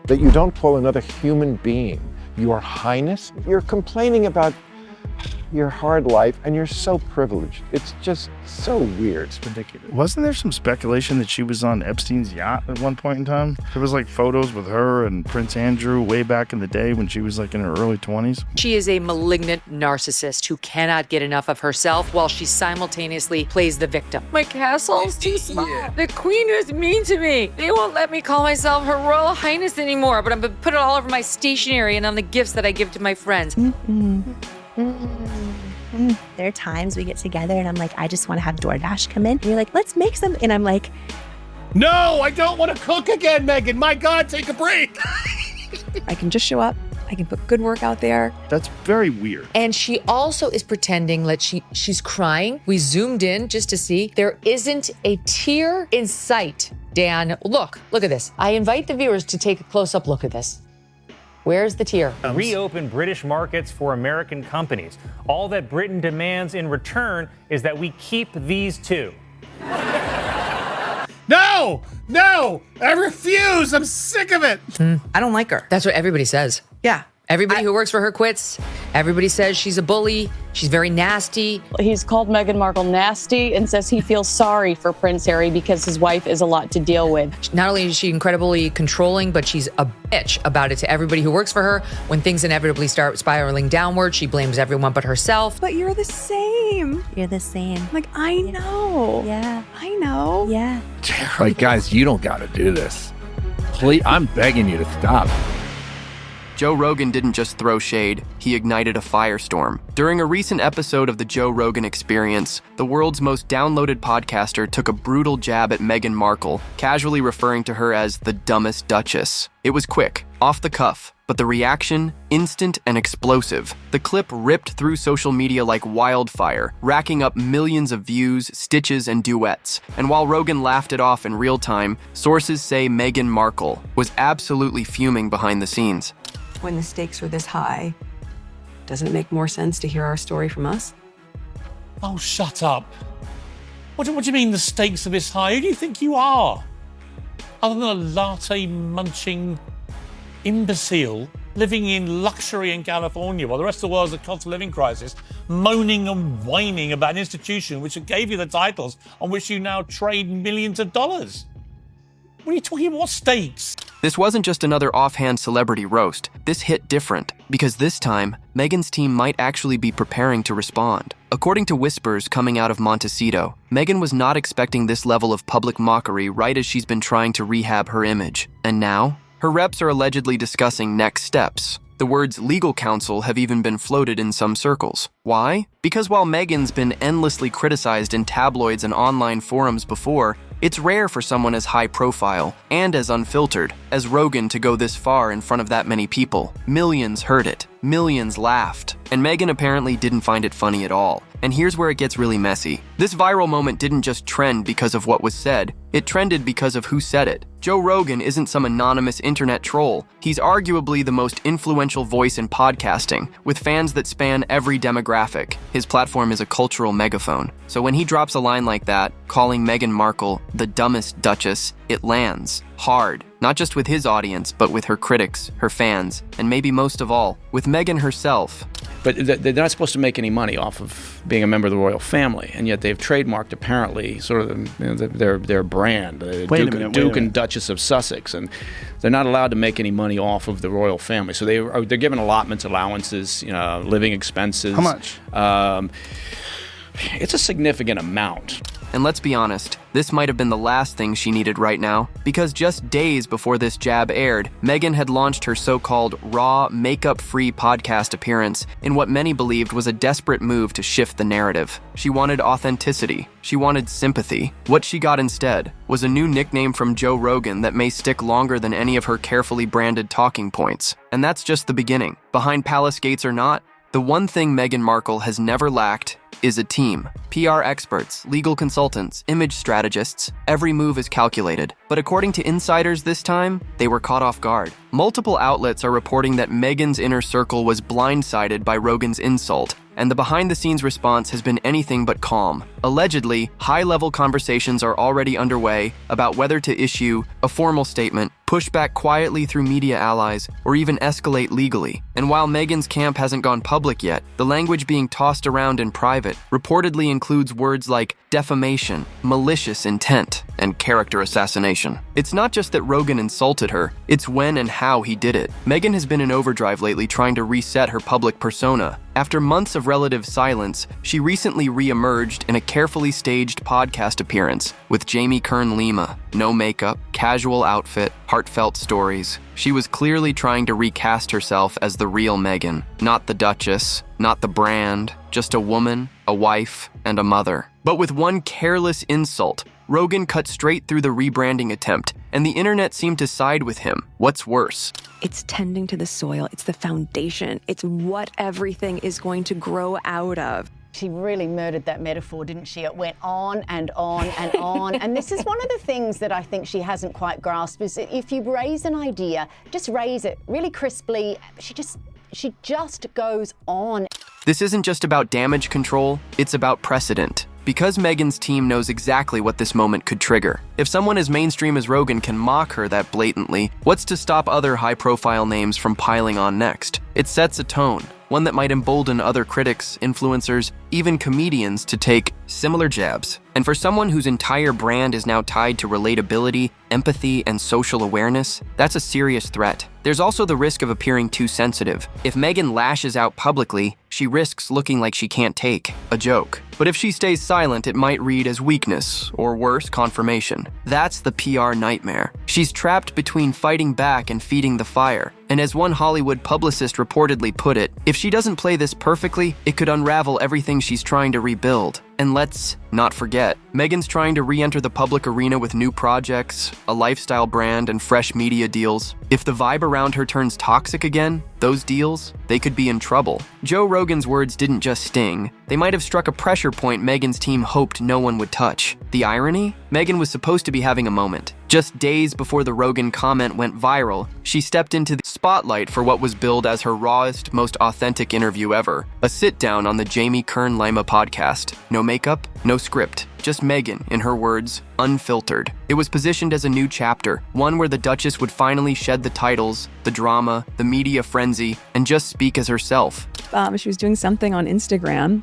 that you don't call another human being Your Highness. You're complaining about your hard life, and you're so privileged. It's just so weird. It's ridiculous. Wasn't there some speculation that she was on Epstein's yacht at one point in time? There was like photos with her and Prince Andrew way back in the day when she was like in her early 20s. She is a malignant narcissist who cannot get enough of herself while she simultaneously plays the victim. My castle's too small. Yeah. The queen was mean to me. They won't let me call myself Her Royal Highness anymore, but I'm gonna put it all over my stationery and on the gifts that I give to my friends. There are times we get together and I'm like, I just want to have DoorDash come in. And you're like, let's make some. And I'm like, no, I don't want to cook again, Meghan. My God, take a break. I can just show up. I can put good work out there. That's very weird. And she also is pretending that she's crying. We zoomed in just to see. There isn't a tear in sight. Dan, look at this. I invite the viewers to take a close-up look at this. Where's the tear? Reopen British markets for American companies. All that Britain demands in return is that we keep these two. No, I refuse. I'm sick of it. I don't like her. That's what everybody says. Yeah. Everybody who works for her quits. Everybody says she's a bully. She's very nasty. He's called Meghan Markle nasty and says he feels sorry for Prince Harry because his wife is a lot to deal with. Not only is she incredibly controlling, but she's a bitch about it to everybody who works for her. When things inevitably start spiraling downward, she blames everyone but herself. But you're the same. you're the same. Like, I know. Yeah. I know. Yeah. Like, guys, you don't got to do this. Please, I'm begging you to stop. Joe Rogan didn't just throw shade, he ignited a firestorm. During a recent episode of the Joe Rogan Experience, the world's most downloaded podcaster took a brutal jab at Meghan Markle, casually referring to her as the dumbest Duchess. It was quick, off the cuff, but the reaction, instant and explosive. The clip ripped through social media like wildfire, racking up millions of views, stitches, and duets. And while Rogan laughed it off in real time, sources say Meghan Markle was absolutely fuming behind the scenes. When the stakes are this high, doesn't it make more sense to hear our story from us? Oh, shut up. What do you mean the stakes are this high? Who do you think you are? Other than a latte-munching imbecile living in luxury in California while the rest of the world's a cost of living crisis, moaning and whining about an institution which gave you the titles on which you now trade millions of dollars. What are you talking about? What stakes? This wasn't just another offhand celebrity roast. This hit different, because this time, Meghan's team might actually be preparing to respond. According to whispers coming out of Montecito, Meghan was not expecting this level of public mockery right as she's been trying to rehab her image. And now, her reps are allegedly discussing next steps. The words legal counsel have even been floated in some circles. Why? Because while Meghan's been endlessly criticized in tabloids and online forums before, it's rare for someone as high profile and as unfiltered as Rogan to go this far in front of that many people. Millions heard it. Millions laughed. And Meghan apparently didn't find it funny at all. And here's where it gets really messy. This viral moment didn't just trend because of what was said. It trended because of who said it. Joe Rogan isn't some anonymous internet troll. He's arguably the most influential voice in podcasting, with fans that span every demographic. His platform is a cultural megaphone. So when he drops a line like that, calling Meghan Markle the dumbest Duchess, it lands hard. Not just with his audience, but with her critics, her fans, and maybe most of all, with Meghan herself. But they're not supposed to make any money off of being a member of the royal family, and yet they've trademarked apparently sort of their brand, Duke and Duchess of Sussex, and they're not allowed to make any money off of the royal family. So they're given allotments, allowances, living expenses. How much? It's a significant amount. And let's be honest, this might have been the last thing she needed right now, because just days before this jab aired, Meghan had launched her so-called raw, makeup-free podcast appearance in what many believed was a desperate move to shift the narrative. She wanted authenticity. She wanted sympathy. What she got instead was a new nickname from Joe Rogan that may stick longer than any of her carefully branded talking points. And that's just the beginning. Behind palace gates or not, the one thing Meghan Markle has never lacked is a team. PR experts, legal consultants, image strategists, every move is calculated. But according to insiders this time, they were caught off guard. Multiple outlets are reporting that Meghan's inner circle was blindsided by Rogan's insult, and the behind-the-scenes response has been anything but calm. Allegedly, high-level conversations are already underway about whether to issue a formal statement, push back quietly through media allies, or even escalate legally. And while Meghan's camp hasn't gone public yet, the language being tossed around in private reportedly includes words like defamation, malicious intent, and character assassination. It's not just that Rogan insulted her, it's when and how he did it. Meghan has been in overdrive lately trying to reset her public persona. After months of relative silence, she recently re-emerged in a carefully staged podcast appearance with Jamie Kern-Lima. No makeup, casual outfit, heartfelt stories. She was clearly trying to recast herself as the real Meghan, not the Duchess, not the brand, just a woman, a wife, and a mother. But with one careless insult, Rogan cut straight through the rebranding attempt, and the internet seemed to side with him. What's worse? It's tending to the soil. It's the foundation. It's what everything is going to grow out of. She really murdered that metaphor, didn't she? It went on and on and on. And this is one of the things that I think she hasn't quite grasped, is that if you raise an idea, just raise it really crisply. She just goes on. This isn't just about damage control, it's about precedent. Because Meghan's team knows exactly what this moment could trigger. If someone as mainstream as Rogan can mock her that blatantly, what's to stop other high-profile names from piling on next? It sets a tone, one that might embolden other critics, influencers, even comedians to take similar jabs. And for someone whose entire brand is now tied to relatability, empathy, and social awareness, that's a serious threat. There's also the risk of appearing too sensitive. If Meghan lashes out publicly, she risks looking like she can't take a joke. But if she stays silent, it might read as weakness, or worse, confirmation. That's the PR nightmare. She's trapped between fighting back and feeding the fire. And as one Hollywood publicist reportedly put it, if she doesn't play this perfectly, it could unravel everything she's trying to rebuild. And let's not forget, Meghan's trying to re-enter the public arena with new projects, a lifestyle brand, and fresh media deals. If the vibe around her turns toxic again, those deals, they could be in trouble. Joe Rogan's words didn't just sting. They might have struck a pressure point Meghan's team hoped no one would touch. The irony? Meghan was supposed to be having a moment. Just days before the Rogan comment went viral, she stepped into the spotlight for what was billed as her rawest, most authentic interview ever. A sit-down on the Jamie Kern-Lima podcast. No makeup, no script. Just Meghan, in her words, unfiltered. It was positioned as a new chapter, one where the Duchess would finally shed the titles, the drama, the media frenzy, and just speak as herself. She was doing something on Instagram.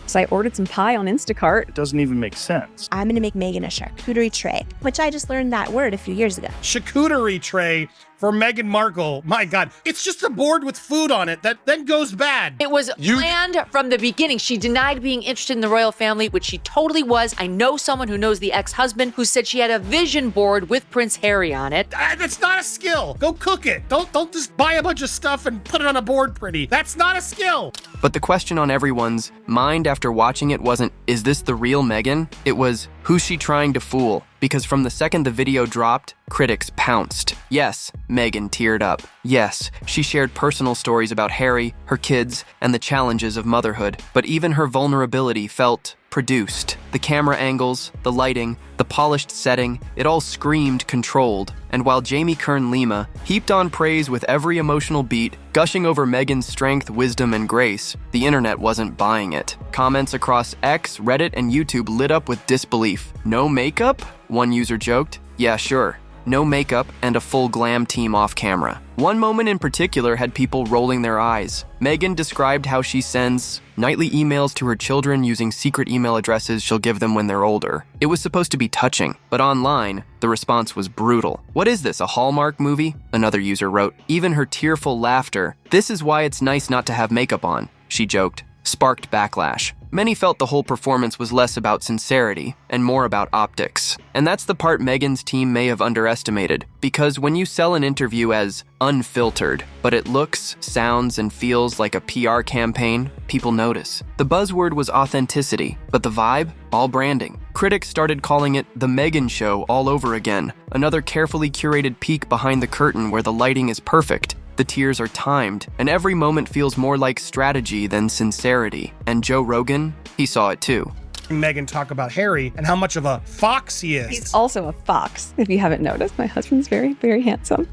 So I ordered some pie on Instacart. It doesn't even make sense. I'm gonna make Meghan a charcuterie tray, which I just learned that word a few years ago. Charcuterie tray for Meghan Markle. My God, it's just a board with food on it that then goes bad. It was planned from the beginning. She denied being interested in the royal family, which she totally was. I know someone who knows the ex-husband who said she had a vision board with Prince Harry on it. That's not a skill. Go cook it. Don't just buy a bunch of stuff and put it on a board pretty. That's not a skill. But the question on everyone's mind after watching it wasn't, is this the real Meghan? It was, who's she trying to fool? Because from the second the video dropped, critics pounced. Yes, Meghan teared up. Yes, she shared personal stories about Harry, her kids, and the challenges of motherhood. But even her vulnerability felt produced. The camera angles, the lighting, the polished setting, it all screamed controlled. And while Jamie Kern-Lima heaped on praise with every emotional beat, gushing over Meghan's strength, wisdom, and grace, the internet wasn't buying it. Comments across X, Reddit, and YouTube lit up with disbelief. No makeup? One user joked. Yeah, sure. No makeup and a full glam team off camera. One moment in particular had people rolling their eyes. Meghan described how she sends nightly emails to her children using secret email addresses she'll give them when they're older. It was supposed to be touching, but online, the response was brutal. What is this, a Hallmark movie? Another user wrote. Even her tearful laughter, "This is why it's nice not to have makeup on," she joked, sparked backlash. Many felt the whole performance was less about sincerity and more about optics. And that's the part Meghan's team may have underestimated, because when you sell an interview as unfiltered, but it looks, sounds, and feels like a PR campaign, people notice. The buzzword was authenticity, but the vibe? All branding. Critics started calling it the Meghan Show all over again, another carefully curated peek behind the curtain where the lighting is perfect. The tears are timed, and every moment feels more like strategy than sincerity. And Joe Rogan, he saw it too. Meghan talk about Harry and how much of a fox he is. He's also a fox, if you haven't noticed. My husband's very, very handsome.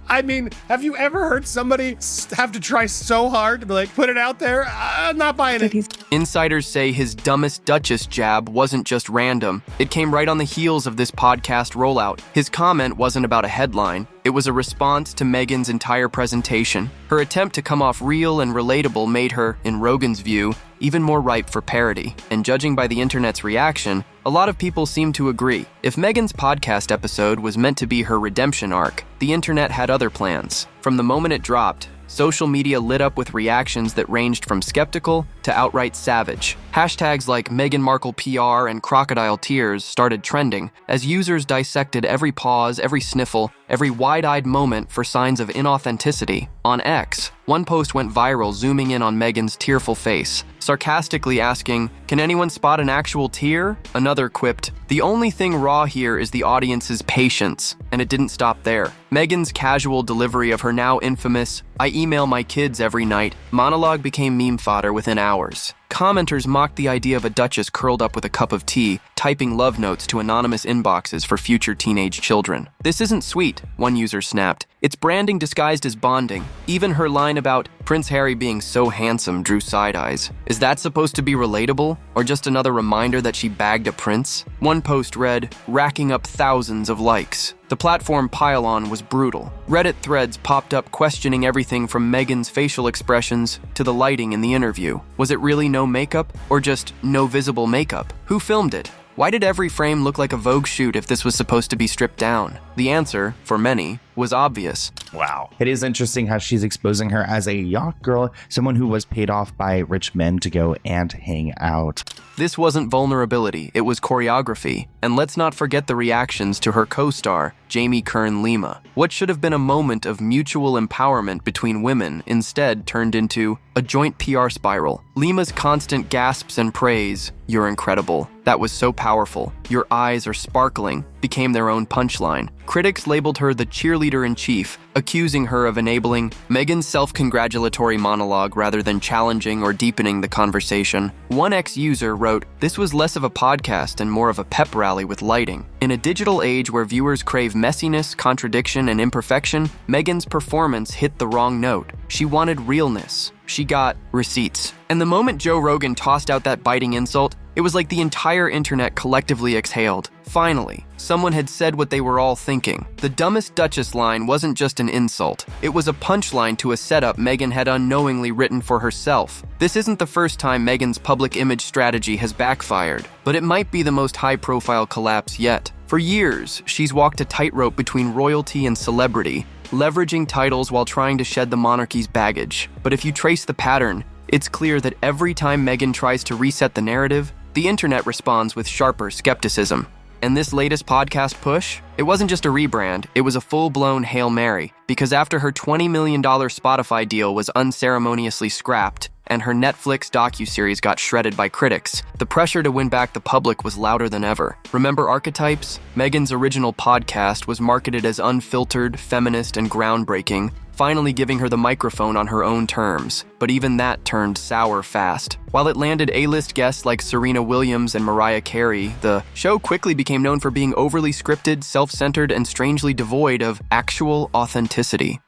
I mean, have you ever heard somebody have to try so hard to be like, put it out there? I'm not buying it. Insiders say his dumbest Duchess jab wasn't just random. It came right on the heels of this podcast rollout. His comment wasn't about a headline. It was a response to Meghan's entire presentation. Her attempt to come off real and relatable made her, in Rogan's view, even more ripe for parody. And judging by the internet's reaction, a lot of people seem to agree. If Meghan's podcast episode was meant to be her redemption arc, the internet had other plans. From the moment it dropped, social media lit up with reactions that ranged from skeptical to outright savage. Hashtags like Meghan Markle PR and crocodile tears started trending as users dissected every pause, every sniffle, every wide-eyed moment for signs of inauthenticity. On X, one post went viral zooming in on Meghan's tearful face, sarcastically asking, "Can anyone spot an actual tear?" Another quipped, "The only thing raw here is the audience's patience." And it didn't stop there. Meghan's casual delivery of her now infamous, "I email my kids every night" monologue became meme fodder within hours. Commenters mocked the idea of a Duchess curled up with a cup of tea, typing love notes to anonymous inboxes for future teenage children. "This isn't sweet," one user snapped. "It's branding disguised as bonding." Even her line about Prince Harry being so handsome drew side eyes. Is that supposed to be relatable? Or just another reminder that she bagged a prince? One post read, racking up thousands of likes. The platform pile-on was brutal. Reddit threads popped up questioning everything from Meghan's facial expressions to the lighting in the interview. Was it really no makeup, or just no visible makeup? Who filmed it? Why did every frame look like a Vogue shoot if this was supposed to be stripped down? The answer, for many, was obvious. Wow. It is interesting how she's exposing her as a yacht girl, someone who was paid off by rich men to go and hang out. This wasn't vulnerability, it was choreography. And let's not forget the reactions to her co-star, Jamie Kern-Lima. What should have been a moment of mutual empowerment between women instead turned into a joint PR spiral. Lima's constant gasps and praise, "You're incredible. That was so powerful. Your eyes are sparkling," became their own punchline. Critics labeled her the cheerleader-in-chief, accusing her of enabling Meghan's self-congratulatory monologue rather than challenging or deepening the conversation. One ex-user wrote, "This was less of a podcast and more of a pep rally with lighting." In a digital age where viewers crave messiness, contradiction, and imperfection, Meghan's performance hit the wrong note. She wanted realness. She got receipts. And the moment Joe Rogan tossed out that biting insult, it was like the entire internet collectively exhaled. Finally, someone had said what they were all thinking. The dumbest Duchess line wasn't just an insult. It was a punchline to a setup Meghan had unknowingly written for herself. This isn't the first time Meghan's public image strategy has backfired, but it might be the most high-profile collapse yet. For years, she's walked a tightrope between royalty and celebrity, leveraging titles while trying to shed the monarchy's baggage. But if you trace the pattern, it's clear that every time Meghan tries to reset the narrative, the internet responds with sharper skepticism. And this latest podcast push, it wasn't just a rebrand, it was a full-blown Hail Mary. Because after her $20 million Spotify deal was unceremoniously scrapped, and her Netflix docuseries got shredded by critics, the pressure to win back the public was louder than ever. Remember Archetypes? Meghan's original podcast was marketed as unfiltered, feminist, and groundbreaking, finally giving her the microphone on her own terms. But even that turned sour fast. While it landed A-list guests like Serena Williams and Mariah Carey, the show quickly became known for being overly scripted, self-centered, and strangely devoid of actual authenticity.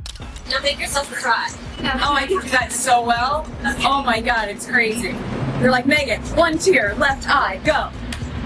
Now make yourself cry. Oh, I can do that so well. Oh my God, it's crazy. You're like, Meghan, one tear, left eye, go.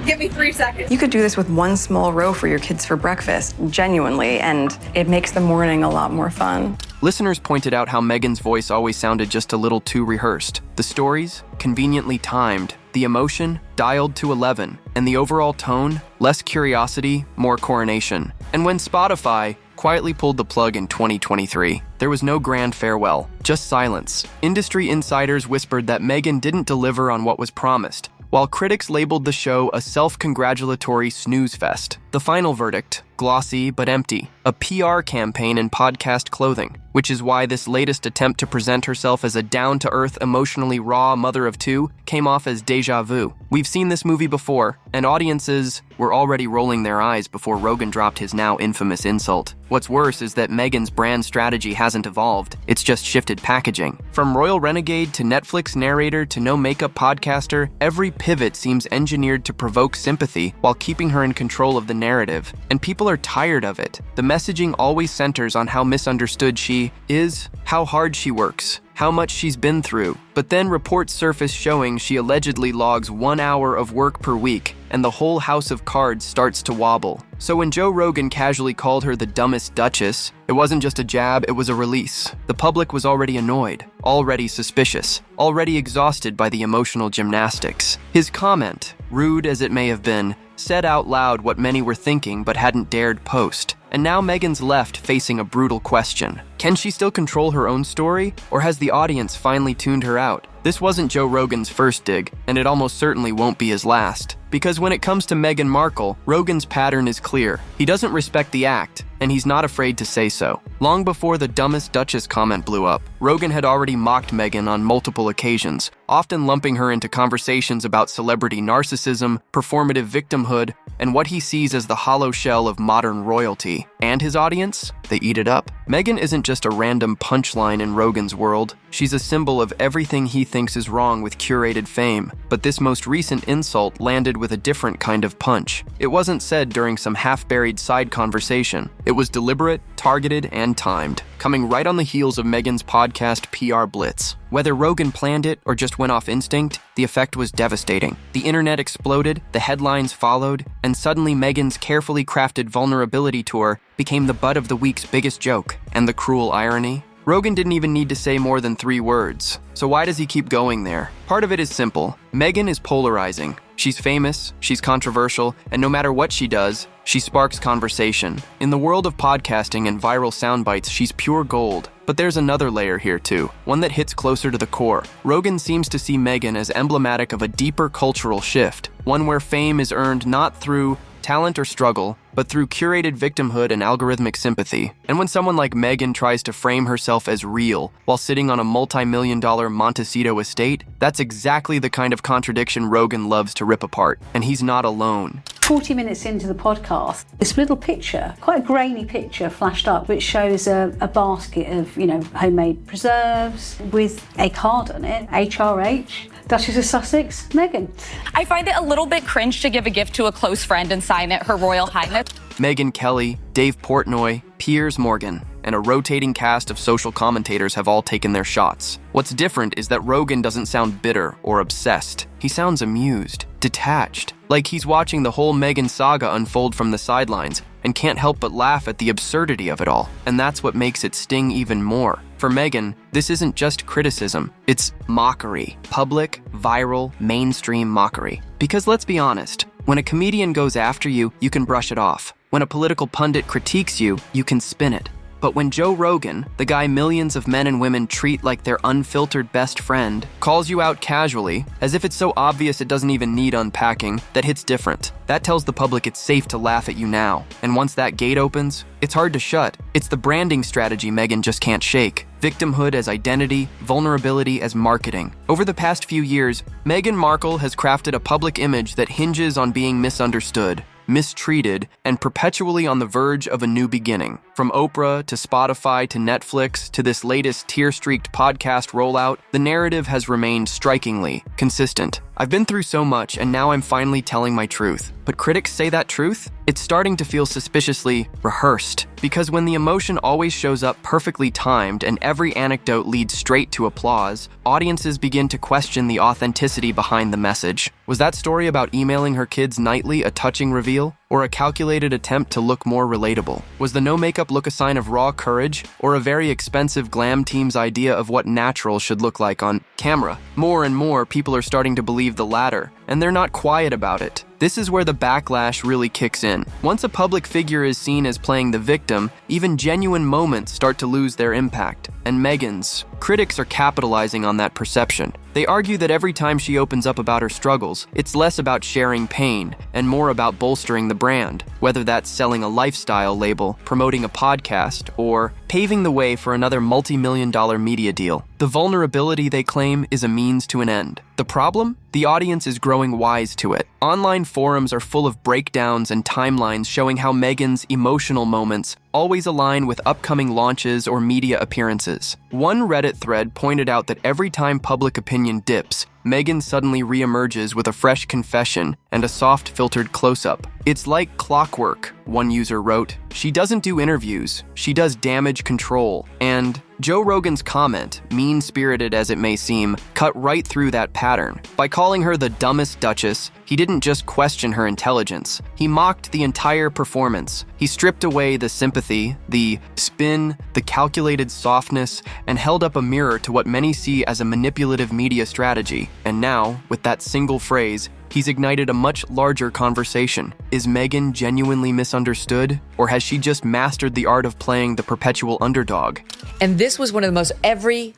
Give me 3 seconds. You could do this with one small row for your kids for breakfast, genuinely, and it makes the morning a lot more fun. Listeners pointed out how Meghan's voice always sounded just a little too rehearsed. The stories, conveniently timed. The emotion, dialed to 11. And the overall tone, less curiosity, more coronation. And when Spotify quietly pulled the plug in 2023, there was no grand farewell, just silence. Industry insiders whispered that Meghan didn't deliver on what was promised, while critics labeled the show a self-congratulatory snooze fest. The final verdict, glossy but empty, a PR campaign in podcast clothing, which is why this latest attempt to present herself as a down-to-earth, emotionally raw mother of two came off as déjà vu. We've seen this movie before, and audiences were already rolling their eyes before Rogan dropped his now infamous insult. What's worse is that Meghan's brand strategy hasn't evolved, it's just shifted packaging. From royal renegade to Netflix narrator to no-makeup podcaster, every pivot seems engineered to provoke sympathy while keeping her in control of the narrative. And people are tired of it. The messaging always centers on how misunderstood she is, how hard she works, how much she's been through. But then reports surface showing she allegedly logs 1 hour of work per week, and the whole house of cards starts to wobble. So when Joe Rogan casually called her the dumbest Duchess, it wasn't just a jab, it was a release. The public was already annoyed, already suspicious, already exhausted by the emotional gymnastics. His comment, rude as it may have been, said out loud what many were thinking but hadn't dared post. And now Meghan's left facing a brutal question. Can she still control her own story, or has the audience finally tuned her out? This wasn't Joe Rogan's first dig, and it almost certainly won't be his last. Because when it comes to Meghan Markle, Rogan's pattern is clear. He doesn't respect the act, and he's not afraid to say so. Long before the dumbest Duchess comment blew up, Rogan had already mocked Meghan on multiple occasions, often lumping her into conversations about celebrity narcissism, performative victimhood, and what he sees as the hollow shell of modern royalty. And his audience? They eat it up. Meghan isn't just a random punchline in Rogan's world. She's a symbol of everything he thinks is wrong with curated fame. But this most recent insult landed with a different kind of punch. It wasn't said during some half-buried side conversation. It was deliberate, targeted, and timed, coming right on the heels of Meghan's podcast PR Blitz. Whether Rogan planned it or just went off instinct, the effect was devastating. The internet exploded, the headlines followed, and suddenly Meghan's carefully crafted vulnerability tour became the butt of the week's biggest joke. And the cruel irony? Rogan didn't even need to say more than 3 words. So why does he keep going there? Part of it is simple. Meghan is polarizing. She's famous, she's controversial, and no matter what she does, she sparks conversation. In the world of podcasting and viral sound bites, she's pure gold. But there's another layer here too, one that hits closer to the core. Rogan seems to see Meghan as emblematic of a deeper cultural shift, one where fame is earned not through talent or struggle, but through curated victimhood and algorithmic sympathy. And when someone like Meghan tries to frame herself as real while sitting on a multi-million-dollar Montecito estate, that's exactly the kind of contradiction Rogan loves to rip apart. And he's not alone. 40 minutes into the podcast, this little picture, quite a grainy picture, flashed up, which shows a basket of, homemade preserves with a card on it, HRH. Duchess of Sussex, Meghan. I find it a little bit cringe to give a gift to a close friend and sign it Her Royal Highness. Meghan Kelly, Dave Portnoy, Piers Morgan, and a rotating cast of social commentators have all taken their shots. What's different is that Rogan doesn't sound bitter or obsessed. He sounds amused, detached, like he's watching the whole Meghan saga unfold from the sidelines and can't help but laugh at the absurdity of it all. And that's what makes it sting even more. For Meghan, this isn't just criticism, it's mockery. Public, viral, mainstream mockery. Because let's be honest, when a comedian goes after you, you can brush it off. When a political pundit critiques you, you can spin it. But when Joe Rogan, the guy millions of men and women treat like their unfiltered best friend, calls you out casually, as if it's so obvious it doesn't even need unpacking, that hits different. That tells the public it's safe to laugh at you now. And once that gate opens, it's hard to shut. It's the branding strategy Meghan just can't shake. Victimhood as identity, vulnerability as marketing. Over the past few years, Meghan Markle has crafted a public image that hinges on being misunderstood, mistreated, and perpetually on the verge of a new beginning. From Oprah to Spotify to Netflix to this latest tear-streaked podcast rollout, the narrative has remained strikingly consistent. I've been through so much, and now I'm finally telling my truth. But critics say that truth? It's starting to feel suspiciously rehearsed. Because when the emotion always shows up perfectly timed and every anecdote leads straight to applause, audiences begin to question the authenticity behind the message. Was that story about emailing her kids nightly a touching reveal? Or a calculated attempt to look more relatable? Was the no-makeup look a sign of raw courage, or a very expensive glam team's idea of what natural should look like on camera? More and more people are starting to believe the latter, and they're not quiet about it. This is where the backlash really kicks in. Once a public figure is seen as playing the victim, even genuine moments start to lose their impact. And Meghan's critics are capitalizing on that perception. They argue that every time she opens up about her struggles, it's less about sharing pain and more about bolstering the brand, whether that's selling a lifestyle label, promoting a podcast, or paving the way for another multi-million-dollar media deal. The vulnerability they claim is a means to an end. The problem? The audience is growing wise to it. Online forums are full of breakdowns and timelines showing how Meghan's emotional moments always align with upcoming launches or media appearances. One Reddit thread pointed out that every time public opinion dips, Meghan suddenly reemerges with a fresh confession and a soft-filtered close-up. It's like clockwork. one user wrote. She doesn't do interviews, she does damage control. And Joe Rogan's comment, mean-spirited as it may seem, cut right through that pattern. By calling her the dumbest Duchess, he didn't just question her intelligence. He mocked the entire performance. He stripped away the sympathy, the spin, the calculated softness, and held up a mirror to what many see as a manipulative media strategy. And now, with that single phrase, he's ignited a much larger conversation. Is Meghan genuinely misunderstood, or has she just mastered the art of playing the perpetual underdog? And this was one of the most every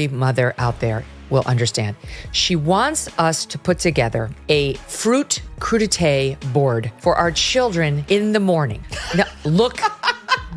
mother out there will understand. She wants us to put together a fruit crudité board for our children in the morning. Now, look,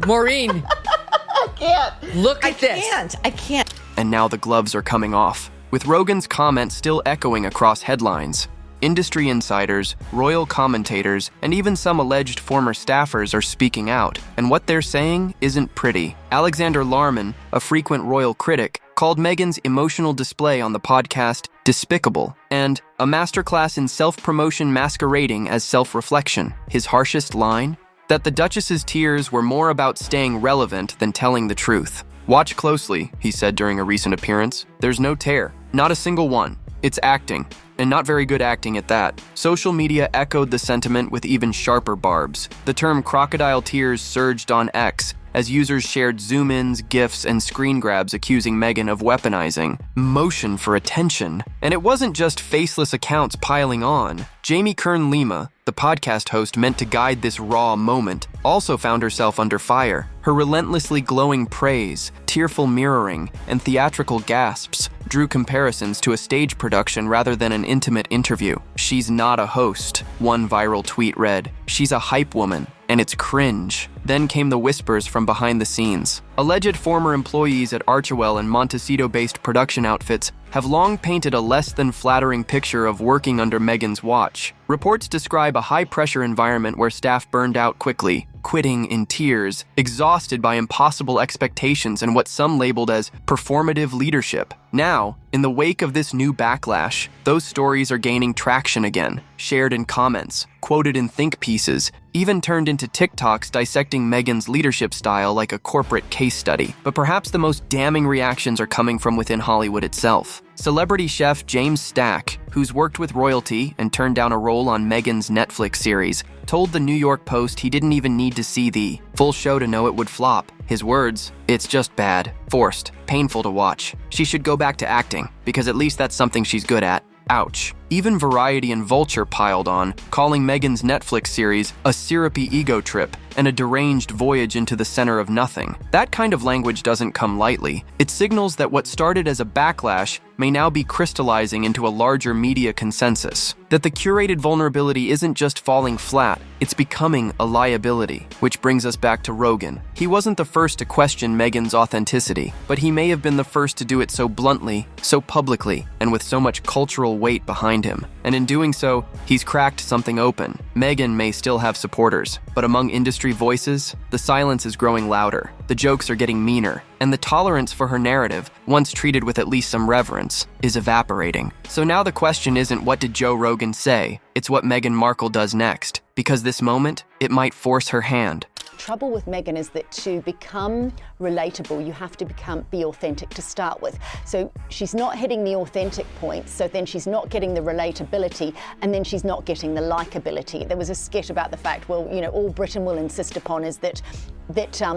Maureen. I can't. Look at this. I can't. And now the gloves are coming off, with Rogan's comments still echoing across headlines. Industry insiders, royal commentators, and even some alleged former staffers are speaking out, and what they're saying isn't pretty. Alexander Larman, a frequent royal critic, called Meghan's emotional display on the podcast despicable and a masterclass in self-promotion masquerading as self-reflection. His harshest line? That the Duchess's tears were more about staying relevant than telling the truth. "Watch closely," he said during a recent appearance. "There's no tear, not a single one. It's acting, and not very good acting at that." Social media echoed the sentiment with even sharper barbs. The term crocodile tears surged on X as users shared zoom-ins, GIFs, and screen grabs accusing Meghan of weaponizing motion for attention. And it wasn't just faceless accounts piling on. Jamie Kern-Lima, the podcast host meant to guide this raw moment, also found herself under fire. Her relentlessly glowing praise, tearful mirroring, and theatrical gasps drew comparisons to a stage production rather than an intimate interview. "She's not a host," one viral tweet read. "She's a hype woman, and it's cringe." Then came the whispers from behind the scenes. Alleged former employees at Archewell and Montecito-based production outfits have long painted a less than flattering picture of working under Meghan's watch. Reports describe a high-pressure environment where staff burned out quickly, quitting in tears, exhausted by impossible expectations and what some labeled as performative leadership. Now, in the wake of this new backlash, those stories are gaining traction again, shared in comments, quoted in think pieces, even turned into TikToks dissecting Meghan's leadership style like a corporate case study. But perhaps the most damning reactions are coming from within Hollywood itself. Celebrity chef James Stack, who's worked with royalty and turned down a role on Meghan's Netflix series, told the New York Post he didn't even need to see the full show to know it would flop. His words, "It's just bad, forced, painful to watch. She should go back to acting, because at least that's something she's good at. Ouch." Even Variety and Vulture piled on, calling Meghan's Netflix series a syrupy ego trip and a deranged voyage into the center of nothing. That kind of language doesn't come lightly. It signals that what started as a backlash may now be crystallizing into a larger media consensus. That the curated vulnerability isn't just falling flat, it's becoming a liability. Which brings us back to Rogan. He wasn't the first to question Meghan's authenticity, but he may have been the first to do it so bluntly, so publicly, and with so much cultural weight behind him. And in doing so, he's cracked something open. Meghan may still have supporters, but among industry voices, the silence is growing louder. The jokes are getting meaner, and the tolerance for her narrative, once treated with at least some reverence, is evaporating. So now the question isn't what did Joe Rogan say, it's what Meghan Markle does next. Because this moment, it might force her hand. Trouble with Meghan is that to become relatable, you have to be authentic to start with. So she's not hitting the authentic points, so then she's not getting the relatability, and then she's not getting the likability. There was a skit about the fact, well, you know, all Britain will insist upon is that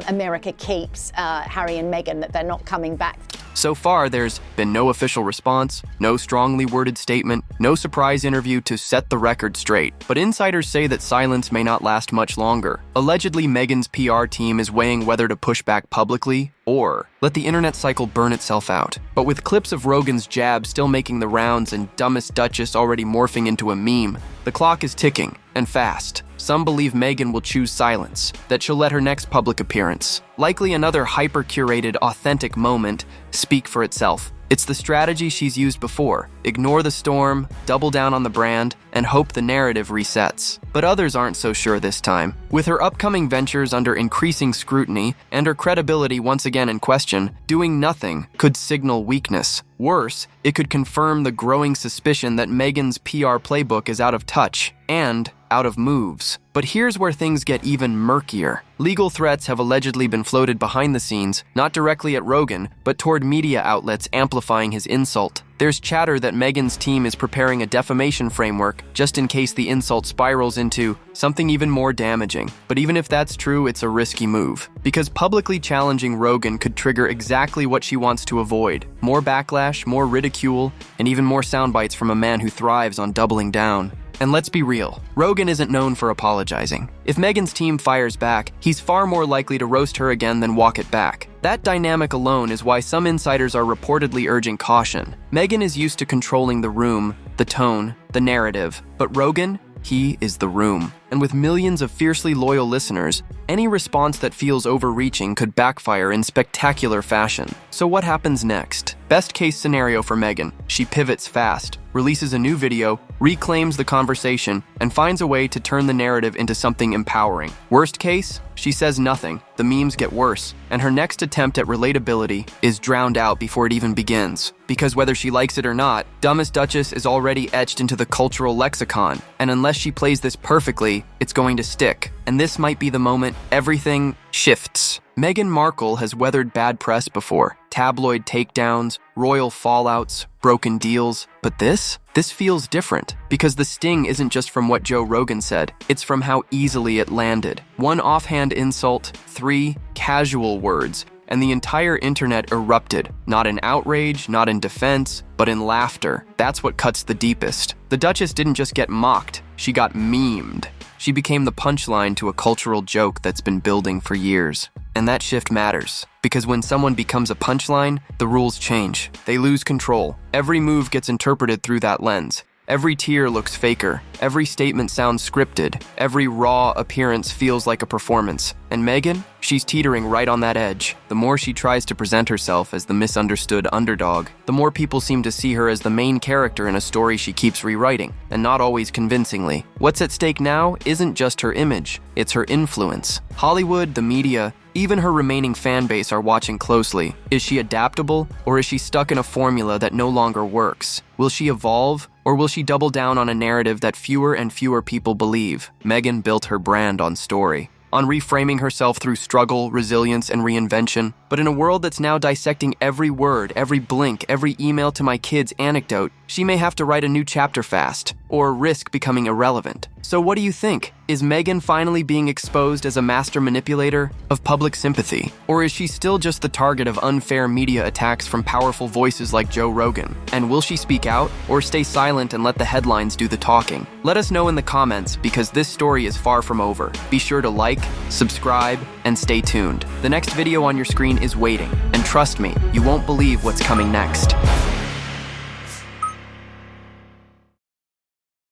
America keeps Harry and Meghan, that they're not coming back. So far, there's been no official response, no strongly worded statement, no surprise interview to set the record straight. But insiders say that silence may not last much longer. Allegedly, Meghan's PR team is weighing whether to push back publicly or let the internet cycle burn itself out. But with clips of Rogan's jab still making the rounds and dumbest Duchess already morphing into a meme, the clock is ticking, and fast. Some believe Meghan will choose silence, that she'll let her next public appearance, likely another hyper-curated, authentic moment, speak for itself. It's the strategy she's used before. Ignore the storm, double down on the brand, and hope the narrative resets. But others aren't so sure this time. With her upcoming ventures under increasing scrutiny and her credibility once again in question, doing nothing could signal weakness. Worse, it could confirm the growing suspicion that Meghan's PR playbook is out of touch. And out of moves. But here's where things get even murkier. Legal threats have allegedly been floated behind the scenes, not directly at Rogan, but toward media outlets amplifying his insult. There's chatter that Meghan's team is preparing a defamation framework just in case the insult spirals into something even more damaging. But even if that's true, it's a risky move. Because publicly challenging Rogan could trigger exactly what she wants to avoid: more backlash, more ridicule, and even more sound bites from a man who thrives on doubling down. And let's be real, Rogan isn't known for apologizing. If Meghan's team fires back, he's far more likely to roast her again than walk it back. That dynamic alone is why some insiders are reportedly urging caution. Meghan is used to controlling the room, the tone, the narrative, but Rogan, he is the room. And with millions of fiercely loyal listeners, any response that feels overreaching could backfire in spectacular fashion. So what happens next? Best case scenario for Meghan: she pivots fast, releases a new video, reclaims the conversation, and finds a way to turn the narrative into something empowering. Worst case, she says nothing, the memes get worse, and her next attempt at relatability is drowned out before it even begins. Because whether she likes it or not, Dumbest Duchess is already etched into the cultural lexicon, and unless she plays this perfectly, it's going to stick. And this might be the moment everything shifts. Meghan Markle has weathered bad press before. Tabloid takedowns, royal fallouts, broken deals. But this feels different, because the sting isn't just from what Joe Rogan said, it's from how easily it landed. 1 offhand insult, 3 casual words, and the entire internet erupted. Not in outrage, not in defense, but in laughter. That's what cuts the deepest. The Duchess didn't just get mocked, she got memed. She became the punchline to a cultural joke that's been building for years. And that shift matters, because when someone becomes a punchline, the rules change. They lose control. Every move gets interpreted through that lens. Every tear looks faker. Every statement sounds scripted. Every raw appearance feels like a performance. And Meghan? She's teetering right on that edge. The more she tries to present herself as the misunderstood underdog, the more people seem to see her as the main character in a story she keeps rewriting, and not always convincingly. What's at stake now isn't just her image, it's her influence. Hollywood, the media, even her remaining fan base are watching closely. Is she adaptable, or is she stuck in a formula that no longer works? Will she evolve, or will she double down on a narrative that fewer and fewer people believe? Meghan built her brand on story, on reframing herself through struggle, resilience, and reinvention. But in a world that's now dissecting every word, every blink, every email to my kids anecdote, she may have to write a new chapter fast, or risk becoming irrelevant. So what do you think? Is Meghan finally being exposed as a master manipulator of public sympathy? Or is she still just the target of unfair media attacks from powerful voices like Joe Rogan? And will she speak out, or stay silent and let the headlines do the talking? Let us know in the comments, because this story is far from over. Be sure to like, subscribe, and stay tuned. The next video on your screen is waiting, and trust me, you won't believe what's coming next.